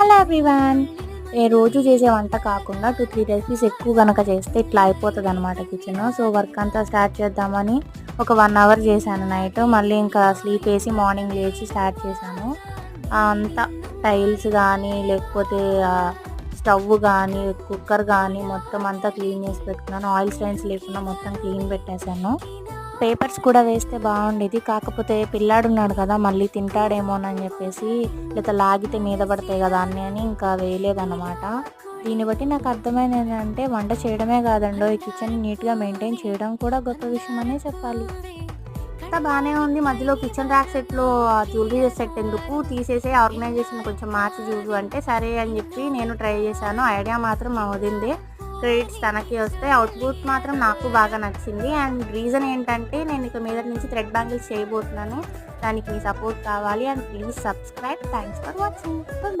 Hello everyone. రోజు చేసే వంట కాకుండా 2-3 రెసిపీస్ ఎక్కువ గనక చేస్తే ఇట్లా అయిపోతుందన్నమాట కిచెన్. సో వర్క్ అంతా స్టార్ట్ చేద్దామని ఒక 1 అవర్ చేశాను నైట్. మళ్ళీ ఇంకా స్లీప్ వేసి మార్నింగ్ లేచి స్టార్ట్ చేశాను. అంతా టైల్స్ కానీ లేకపోతే స్టవ్ కానీ కుక్కర్ కానీ మొత్తం అంతా క్లీన్ చేసి పెట్టుకున్నాను. ఆయిల్ స్టైన్స్ లేకుండా మొత్తం క్లీన్ పెట్టేశాను. పేపర్స్ కూడా వేస్తే బాగుండేది, కాకపోతే పిల్లాడున్నాడు కదా మళ్ళీ తింటాడేమోనని చెప్పేసి, లేదా లాగితే మీద పడతాయి కదా అని ఇంకా వేయలేదన్నమాట. దీన్ని బట్టి నాకు అర్థమైంది ఏంటంటే వంట చేయడమే కాదండో ఈ కిచెన్ నీట్గా మెయింటైన్ చేయడం కూడా గొప్ప విషయం అనే చెప్పాలి. అంతా బాగానే ఉంది. మధ్యలో కిచెన్ ర్యాక్ సెట్లో జ్యువెలరీ సెట్ ఎందుకు తీసేసి ఆర్గనైజేషన్ కొంచెం మార్చి చూడు అంటే సరే అని చెప్పి నేను ట్రై చేశాను. ఐడియా మాత్రం మా వదిందే, క్రెడిట్స్ తనకి వస్తే అవుట్పుట్ మాత్రం నాకు బాగా నచ్చింది. అండ్ రీజన్ ఏంటంటే నేను ఇక మీద నుంచి థ్రెడ్ బ్యాంగిల్స్ చేయబోతున్నాను. దానికి మీ సపోర్ట్ కావాలి. And please subscribe. Thanks for watching. Bye.